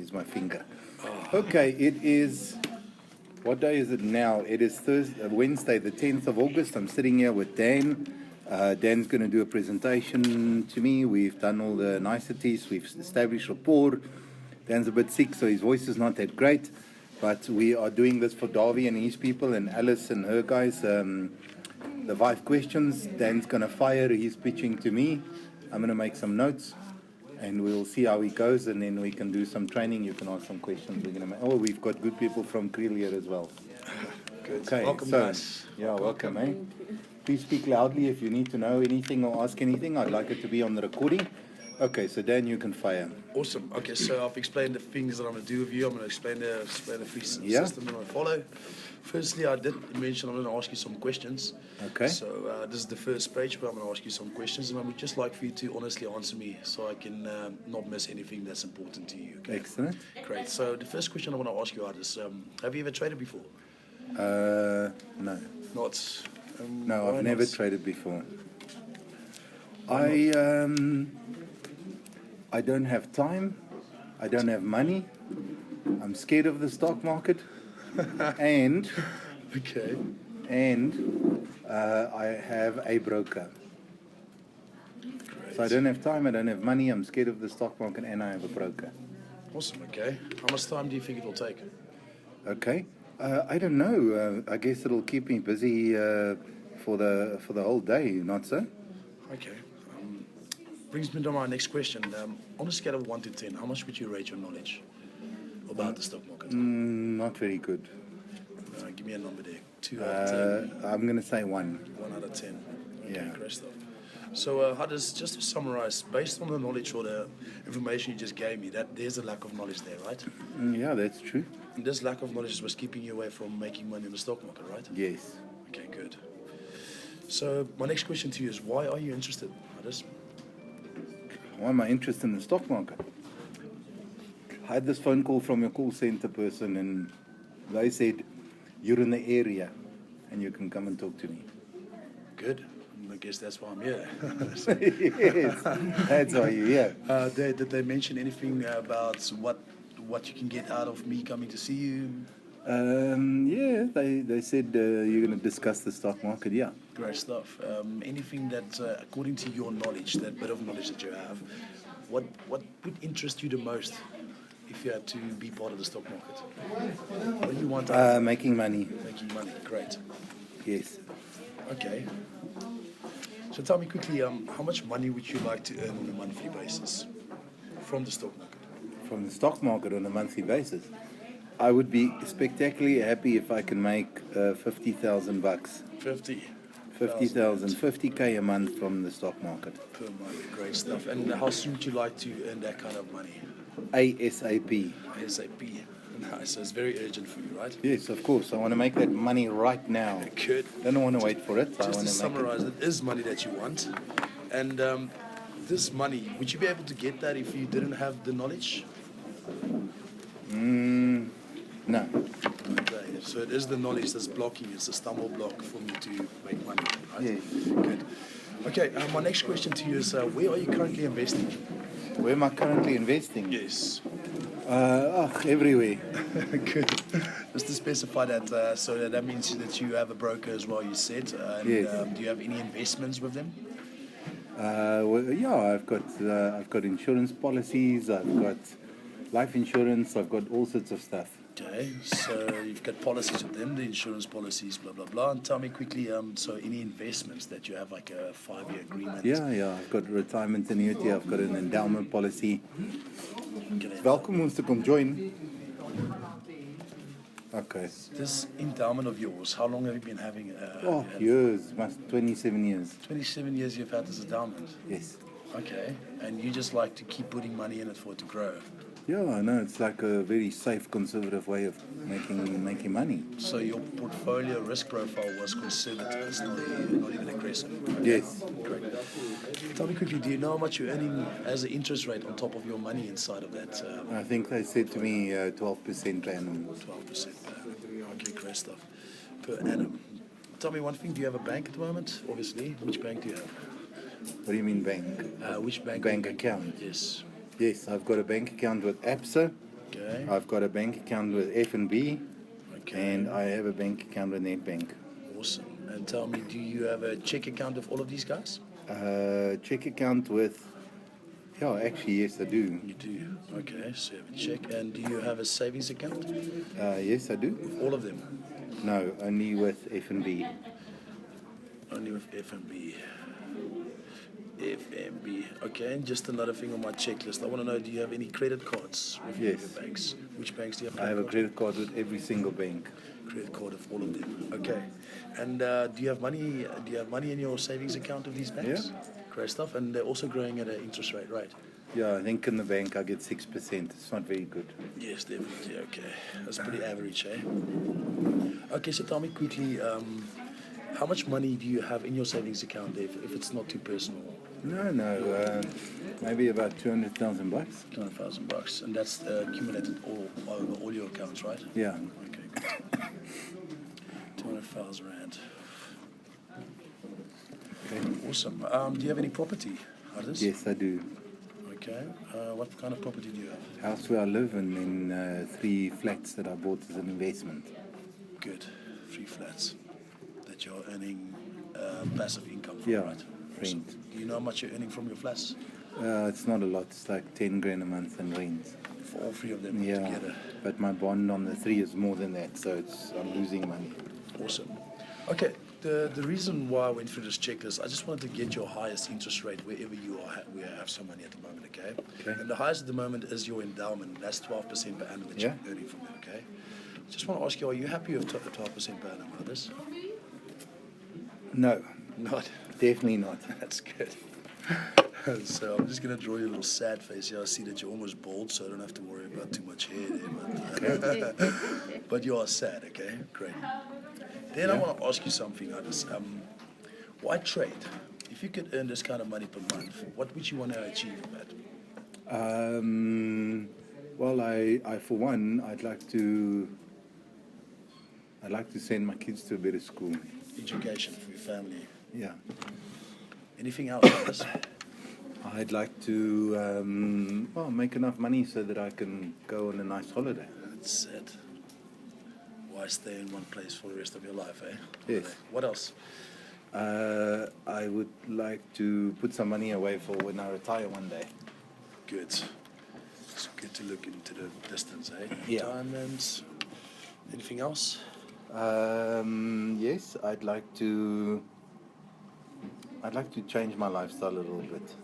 use my finger. Okay, it is, what day is it now? It is Wednesday, the 10th of August. I'm sitting here with Dan. Dan's going to do a presentation to me. We've done all the niceties. We've established rapport. Dan's a bit sick, so his voice is not that great. But we are doing this for Davy and his people and Alice and her guys. The 5 questions, Dan's going to fire. He's pitching to me. I'm going to make some notes. And we'll see how it goes, and then we can do some training. You can ask some questions. We've got good people from Creel here as well. Good. Okay, Welcome, guys. Yeah, welcome, eh? Please speak loudly if you need to know anything or ask anything. I'd like it to be on the recording. Okay, so Dan, you can fire. Awesome. Okay, so I've explained the things that I'm going to do with you. I'm going to explain the free system that I follow. Firstly, I did mention I'm going to ask you some questions. Okay. So this is the first page where I'm going to ask you some questions, and I would just like for you to honestly answer me so I can not miss anything that's important to you. Okay? Excellent. Great. So the first question I want to ask you, Hardus, have you ever traded before? No. Not. No, I've never traded before. I don't have time. I don't have money. I'm scared of the stock market. and Okay. And I have a broker. Great. So I don't have time, I don't have money, I'm scared of the stock market, and I have a broker. Awesome. Okay. How much time do you think it will take? Okay. I don't know. I guess it'll keep me busy for the whole day, not so? Okay. Brings me to my next question. On a scale of 1 to 10, how much would you rate your knowledge about the stock market? Not very good. Give me a number there. 2 out of 10. I'm going to say 1. 1 out of 10. Okay, Yeah. great stuff. So, Hardus, just to summarize, based on the knowledge or the information you just gave me, that there's a lack of knowledge there, right? Yeah, that's true. And this lack of knowledge was keeping you away from making money in the stock market, right? Yes. Okay, good. So, my next question to you is, why are you interested, Hardus? Why am I interested in the stock market? I had this phone call from your call center person, and they said, you're in the area and you can come and talk to me. Good. I guess that's why I'm here. Yes, that's why you're here. Did they mention anything about what you can get out of me coming to see you? Yeah, they said you're going to discuss the stock market, yeah. Great stuff. Anything that, according to your knowledge, that bit of knowledge that you have, what would interest you the most if you had to be part of the stock market? What do you want? Making money. Making money. Great. Yes. Okay. So tell me quickly, how much money would you like to earn on a monthly basis from the stock market? From the stock market on a monthly basis, I would be spectacularly happy if I can make 50,000 bucks. 50,000, 50K a month from the stock market. Per month. Great stuff. And how soon would you like to earn that kind of money? ASAP. ASAP. Nice. So it's very urgent for you, right? Yes, of course. I want to make that money right now. Good. I don't want to wait for it. I Just want to to summarize, it is money that you want. And this money, would you be able to get that if you didn't have the knowledge? No. Okay. So it is the knowledge that's blocking you. It's a stumble block for me to make money, right? Yes. Good. Okay, my next question to you is, where are you currently investing? Where am I currently investing? Yes. Everywhere. Good. Just to specify that, so that means that you have a broker as well, you said. And, Yes. Do you have any investments with them? Yeah, I've got insurance policies, I've got life insurance, I've got all sorts of stuff. Okay, so you've got policies with them, the insurance policies, blah, blah, blah. And tell me quickly, so any investments that you have, like a 5-year agreement? Yeah, I've got retirement annuity, I've got an endowment policy. Okay. Welkom ons to come join. Okay. This endowment of yours, how long have you been having it? Years, 27 years. 27 years you've had this endowment? Yes. Okay, and you just like to keep putting money in it for it to grow? Yeah, I know, it's like a very safe, conservative way of making money. So your portfolio risk profile was conservative, it's not even aggressive? Yes. Great. Tell me quickly, do you know how much you're earning as an interest rate on top of your money inside of that? I think they said to me 12% per annum. 12% per annum. Okay, great stuff. Per annum. Tell me one thing, do you have a bank at the moment? Obviously. Which bank do you have? What do you mean bank? Which bank? Bank account. Yes. Yes, I've got a bank account with ABSA. Okay. I've got a bank account with F&B, Okay. and I have a bank account with Nedbank. Awesome. And tell me, do you have a check account with all of these guys? Check account with, yeah, actually, yes, I do. You do. Okay, so you have a check. And do you have a savings account? Yes, I do. All of them? No, only with F&B. Only with FNB. FNB. Okay, and just another thing on my checklist. I want to know, do you have any credit cards with any of Yes. your banks? Which banks do you have? I have a cards credit card with every single bank. with? Credit card of all of them. Okay. And do you have money? Do you have money in your savings account of these banks? Yeah. Great stuff. And they're also growing at an interest rate, right? Yeah, I think in the bank I get 6%. It's not very good. Yes, definitely. Okay, that's pretty average, eh? Okay, so tell me quickly, how much money do you have in your savings account, if it's not too personal? No, maybe about 200,000 bucks. $200,000, and that's accumulated all over all your accounts, right? Yeah. Okay, good. 200,000 rand. Okay. Awesome. Do you have any property, Hardus? Yes, I do. Okay. What kind of property do you have? House where I live and then 3 flats that I bought as an investment. Good. 3 flats that you're earning passive income from, Yeah, right? Awesome. rent. Do you know how much you're earning from your flats? It's not a lot. It's like 10 grand a month in rent. For all 3 of them Yeah, together. but my bond on the 3 is more than that, so I'm losing money. Awesome. Okay, the reason why I went through this checklist, I just wanted to get your highest interest rate wherever you are. We have some money at the moment, okay? Okay. And the highest at the moment is your endowment. That's 12% per annum that Yeah. you're earning from it, okay? Just want to ask you, are you happy with 12% per annum on this? No, Not. definitely not. That's good. So I'm just going to draw you a little sad face here. I see that you're almost bald, so I don't have to worry about too much hair there. But you are sad, okay? Great. Then I Yeah. want to ask you something, Hardus. Why trade? If you could earn this kind of money per month, what would you want to achieve with that? Well, I for one, I'd like to send my kids to a better school. Education for your family. Yeah. Anything else, Hardus? I'd like to, well, make enough money so that I can go on a nice holiday. That's it. Why stay in one place for the rest of your life, eh? Yes. What else? I would like to put some money away for when I retire one day. Good. It's good to look into the distance, eh? Yeah. Retirement. Anything else? Yes, I'd like to change my lifestyle a little bit.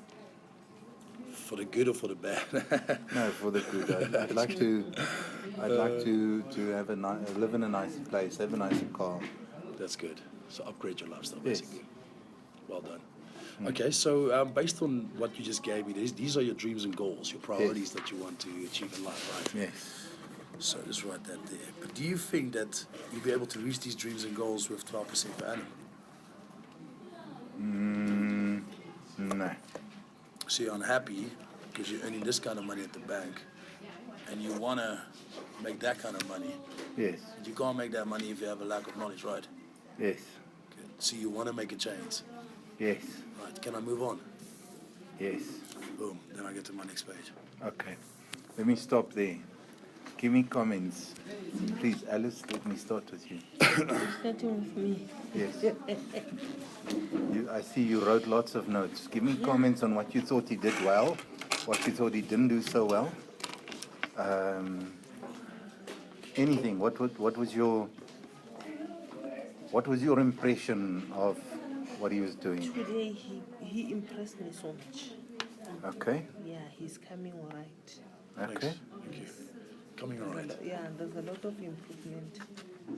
For the good or for the bad? No, for the good. I'd like to have live in a nicer place, have a nicer car. That's good. So upgrade your lifestyle, Yes. basically. Well done. Okay, so based on what you just gave me, these are your dreams and goals, your priorities that you want to achieve in life, right? Yes. So just write that there. But do you think that you'll be able to reach these dreams and goals with 12% per annum? No. So you're unhappy because you're earning this kind of money at the bank and you want to make that kind of money. Yes. But you can't make that money if you have a lack of knowledge, right? Yes. Good. So you want to make a change. Yes. Right, can I move on? Yes. Boom, then I get to my next page. Okay. Let me stop there. Give me comments. Please, Alice, let me start with you. Starting with me. Yes. I see you wrote lots of notes. Give me comments on what you thought he did well, what you thought he didn't do so well. Anything. What was your impression of what he was doing? Today he impressed me so much. Okay. Yeah, he's coming all right. Okay. Thank you. Coming all right. Yeah, there's a lot of improvement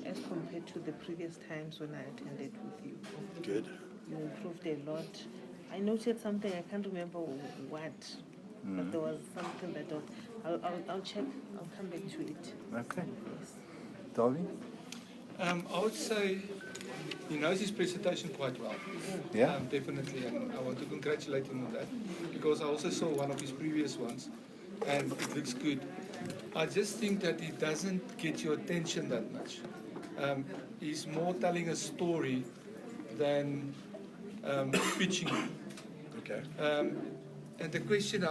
as compared to the previous times when I attended with you. Good. You improved a lot. I noted something, I can't remember what, but there was something that I'll check, I'll come back to it. Okay. Yes. Darby? I would say he knows his presentation quite well. Yeah. Definitely, and I want to congratulate him on that because I also saw one of his previous ones and it looks good. I just think that he doesn't get your attention that much. He's more telling a story than pitching. Okay. And the question,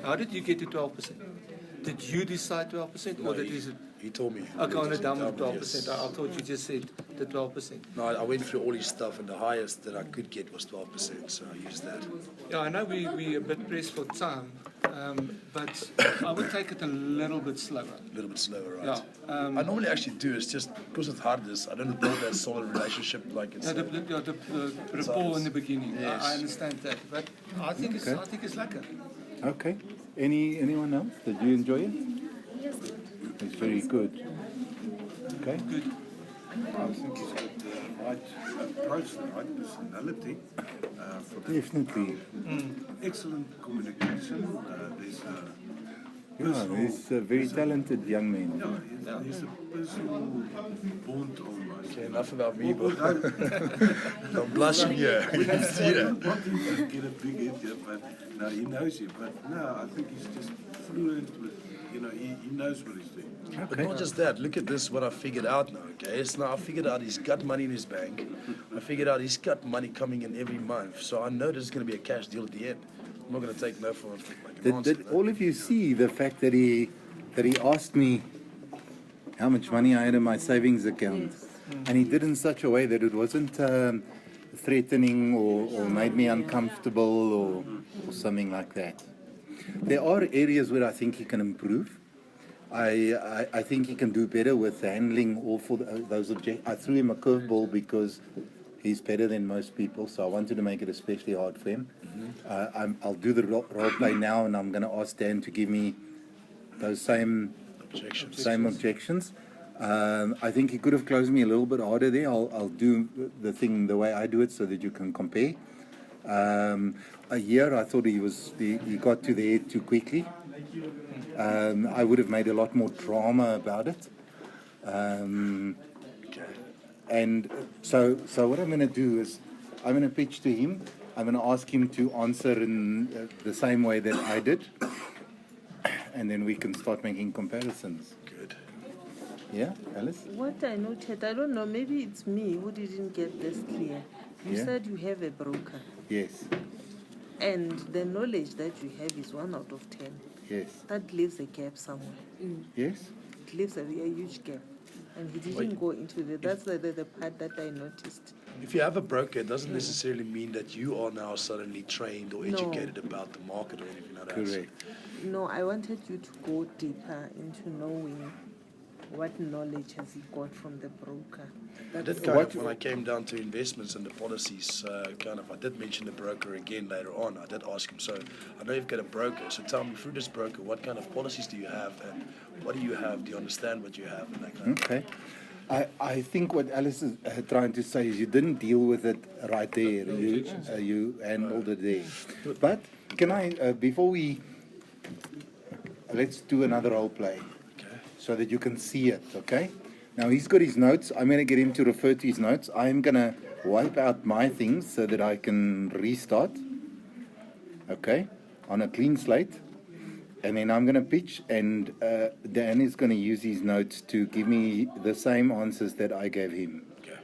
how did you get to 12%? Did you decide 12% or did he told me. Okay, on the down Down, 12%. yes. I thought you just said the 12%. No, I went through all his stuff, and the highest that I could get was 12%, so I used that. Yeah, I know we're a bit pressed for time, but I would take it a little bit slower. A little bit slower, right? Yeah. I normally actually do. It's just because it's Hardus, I don't build that solid relationship like it's. The rapport in the beginning. Yes. I understand that, but I think it's lekker. Okay. Anyone else? Did you enjoy it? Yes. It's very good. Okay. Good. I think he's got the right approach, the right personality. For the Definitely. excellent communication. There's a Yeah, he's a very talented young man. there's a personal bond almost. Okay, enough about me, Well, but no, I'm blushing here. You can see that. want him to get a big head here, but no, he knows you. But no, I think he's just fluent with, he knows what he's doing. But not just that, look at this, what I figured out now, okay? It's now I figured out he's got money in his bank. I figured out he's got money coming in every month. So I know there's going to be a cash deal at the end. I'm not going to take no for like an answer. Did all of you see the fact that he asked me how much money I had in my savings account? And he did in such a way that it wasn't threatening or made me uncomfortable or something like that. There are areas where I think he can improve. I think he can do better with handling all for those objects. I threw him a curveball because he's better than most people, so I wanted to make it especially hard for him. I'll do the role play now, and I'm going to ask Dan to give me those same objections. I think he could have closed me a little bit harder there. I'll do the thing the way I do it so that you can compare. Here, I thought he got to the head too quickly. I would have made a lot more drama about it. And so what I'm going to do is I'm going to pitch to him. I'm going to ask him to answer in the same way that I did. And then we can start making comparisons. Good. Yeah, Alice? What I noted, I don't know, maybe it's me who didn't get this clear. You Yeah. said you have a broker, Yes, and the knowledge that you have is 1 out of 10. yes, That leaves a gap somewhere. yes. It leaves a huge gap. And he didn't go into that. That's the part that I noticed. If you have a broker, it doesn't necessarily mean that you are now suddenly trained or No. educated about the market or anything like that. Correct. No, I wanted you to go deeper into knowing what knowledge has he got from the broker. I did when I came down to investments and the policies, I did mention the broker again later on. I did ask him, so I know you've got a broker, so tell me through this broker, what kind of policies do you have and what do you have? Do you understand what you have? And that kind of Okay. I think what Alice is trying to say is you didn't deal with it right there. You handled it there. But can I, before let's do another role play so that you can see it, okay? Now he's got his notes. I'm going to get him to refer to his notes. I'm going to wipe out my things so that I can restart, okay, on a clean slate. And then I'm going to pitch, and Dan is going to use his notes to give me the same answers that I gave him. Okay.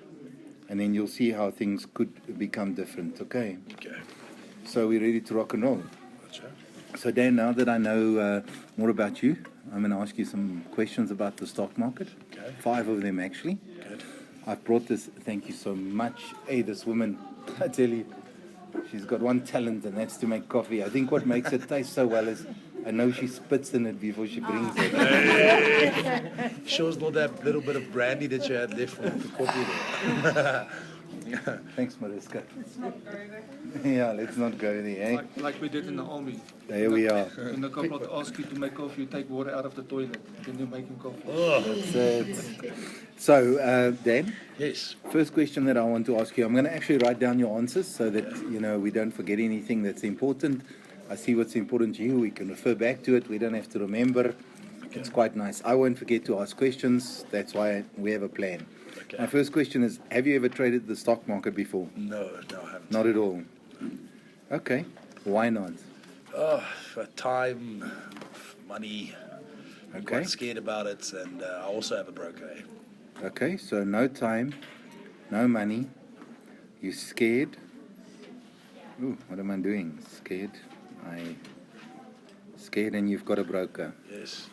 And then you'll see how things could become different, okay? Okay. So we're ready to rock and roll. Gotcha. So Dan, now that I know more about you, I'm going to ask you some questions about the stock market. Okay. 5 of them, actually. Good. I've brought this, thank you so much. Hey, this woman, I tell you, she's got one talent, and that's to make coffee. I think what makes it taste so well is I know she spits in it before she brings it. Shows not that little bit of brandy that you had left from the coffee there. Thanks, Mariska. Yeah, let's not go there, eh? Like we did in the army. There we are. When the couple ask you to make coffee, you take water out of the toilet, then you're making coffee. That's it. So, Dan, Yes. first question that I want to ask you, I'm going to actually write down your answers so that, we don't forget anything that's important. I see what's important to you. We can refer back to it. We don't have to remember. It's quite nice. I won't forget to ask questions. That's why we have a plan. Okay. My first question is, have you ever traded the stock market before? No, I haven't. Not at all. Okay. Why not? For time, money. I'm Okay. quite scared about it, and I also have a broker. Eh? Okay, so no time, no money. You're scared. Ooh, what am I doing? Scared. scared and you've got a broker. Yes.